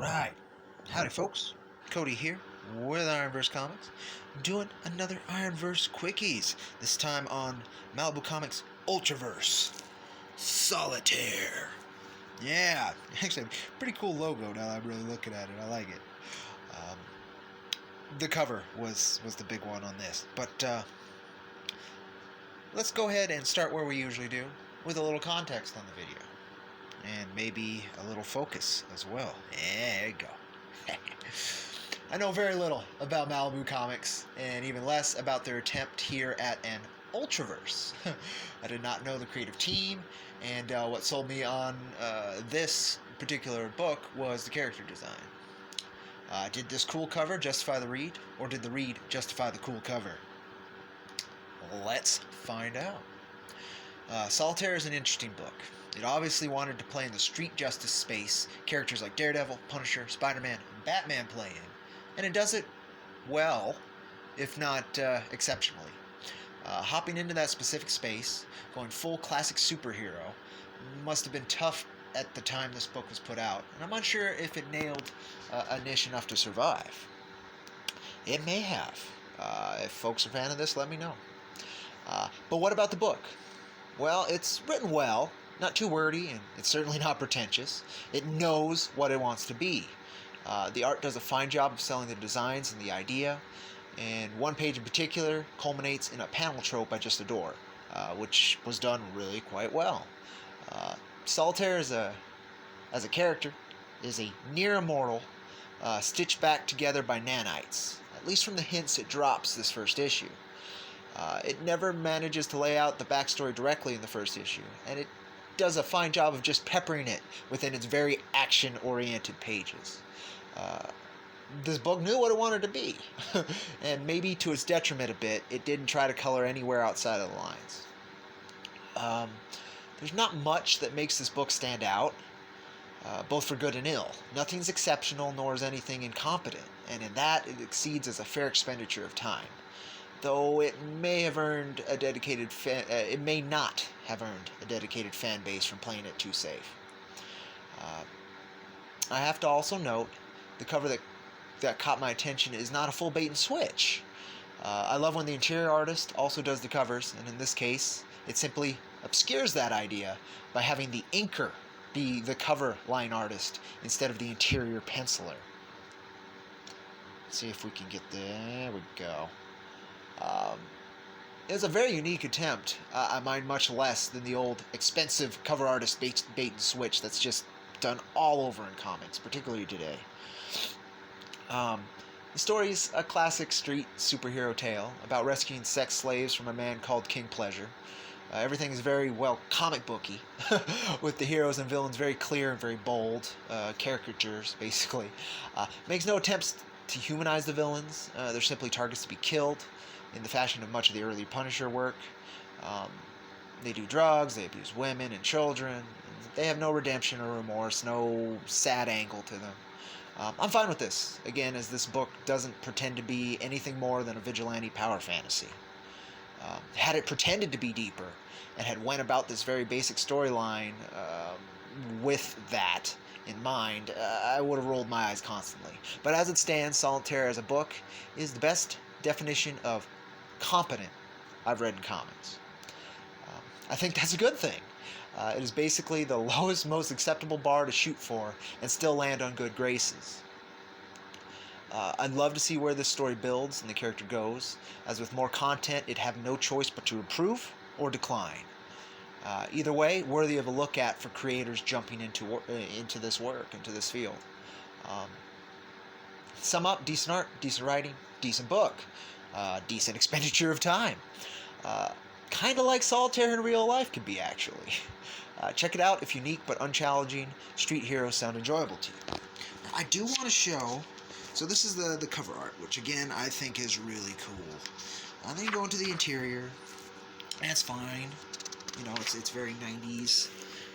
Alright, howdy folks, Cody here with IronVerse Comics, doing another IronVerse Quickies, this time on Malibu Comics Ultraverse Solitaire. Yeah, actually a pretty cool logo now that I'm really looking at it, I like it. The cover was the big one on this, but let's go ahead and start where we usually do, with a little context on the video. And maybe a little focus as well. Yeah, there you go. I know very little about Malibu Comics, and even less about their attempt here at an Ultraverse. I did not know the creative team, and what sold me on this particular book was the character design. Did this cool cover justify the read, or did the read justify the cool cover? Let's find out. Solitaire is an interesting book. It obviously wanted to play in the street justice space characters like Daredevil, Punisher, Spider-Man, and Batman play in. And it does it well, if not exceptionally. Hopping into that specific space, going full classic superhero, must have been tough at the time this book was put out. And I'm unsure if it nailed a niche enough to survive. It may have. If folks are a fan of this, let me know. But what about the book? Well, it's written well. Not too wordy, and it's certainly not pretentious. It knows what it wants to be. The art does a fine job of selling the designs and the idea, and one page in particular culminates in a panel trope I just adore, which was done really quite well. Solitaire as a character is a near immortal, stitched back together by nanites, at least from the hints it drops this first issue. It never manages to lay out the backstory directly in the first issue, and it does a fine job of just peppering it within its very action-oriented pages. This book knew what it wanted to be, and maybe to its detriment a bit, it didn't try to color anywhere outside of the lines. There's not much that makes this book stand out, both for good and ill. Nothing's exceptional, nor is anything incompetent, and in that it exceeds as a fair expenditure of time. Though it may have earned a dedicated it may not have earned a dedicated fan base from playing it too safe. I have to also note the cover that caught my attention is not a full bait and switch. I love when the interior artist also does the covers, and in this case, it simply obscures that idea by having the inker be the cover line artist instead of the interior penciler. Let's see if we can get there. We go. It's a very unique attempt. I mind much less than the old expensive cover artist bait and switch that's just done all over in comics, particularly today. The story's a classic street superhero tale about rescuing sex slaves from a man called King Pleasure. Everything is very, well, comic booky, with the heroes and villains very clear and very bold, caricatures, basically. Makes no attempts to humanize the villains. They're simply targets to be killed, in the fashion of much of the early Punisher work. They do drugs, they abuse women and children. They have no redemption or remorse, no sad angle to them. I'm fine with this, again, as this book doesn't pretend to be anything more than a vigilante power fantasy. Had it pretended to be deeper, and had went about this very basic storyline with that in mind, I would have rolled my eyes constantly. But as it stands, Solitaire as a book is the best definition of competent I've read in comics. I think that's a good thing. It is basically the lowest, most acceptable bar to shoot for and still land on good graces. I'd love to see where this story builds and the character goes, as with more content it'd have no choice but to improve or decline. Either way, worthy of a look at for creators jumping into this work, into this field. Sum up, decent art, decent writing, decent book. Decent expenditure of time. Kind of like Solitaire in real life could be, actually. Check it out if unique but unchallenging street heroes sound enjoyable to you. Now, I do want to show, so this is the cover art, which again I think is really cool. Then you go into the interior, and it's fine. You know, it's very 90s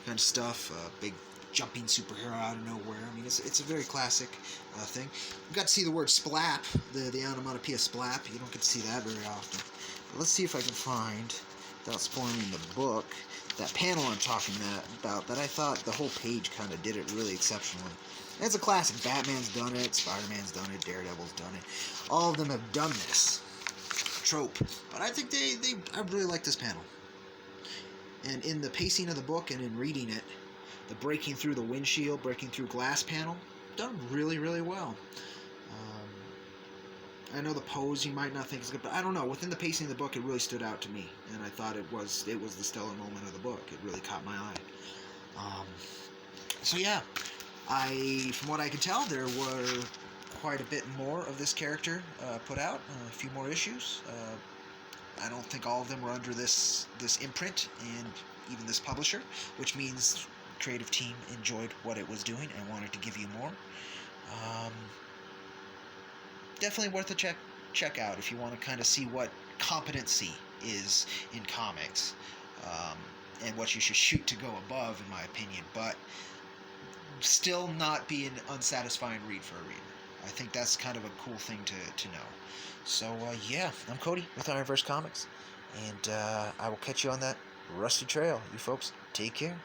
kind of stuff. Big jumping superhero out of nowhere. I mean, it's a very classic thing. We got to see the word splap, the onomatopoeia splap. You don't get to see that very often. But let's see if I can find, without spoiling the book, that panel I'm talking about that I thought the whole page kind of did it really exceptionally. And it's a classic. Batman's done it, Spider-Man's done it, Daredevil's done it. All of them have done this trope. But I think I really like this panel. And in the pacing of the book and in reading it, the breaking through the windshield, breaking through glass panel, done really, really well. I know the pose you might not think is good, but I don't know. Within the pacing of the book, it really stood out to me, and I thought it was the stellar moment of the book. It really caught my eye. So yeah, from what I could tell, there were quite a bit more of this character put out, a few more issues. I don't think all of them were under this imprint and even this publisher, which means the creative team enjoyed what it was doing and wanted to give you more. Definitely worth a check out if you want to kind of see what competency is in comics, and what you should shoot to go above, in my opinion, but still not be an unsatisfying read for a reader. I think that's kind of a cool thing to know. So yeah, I'm Cody with IronVerse Comics, and I will catch you on that rusty trail. You folks, take care.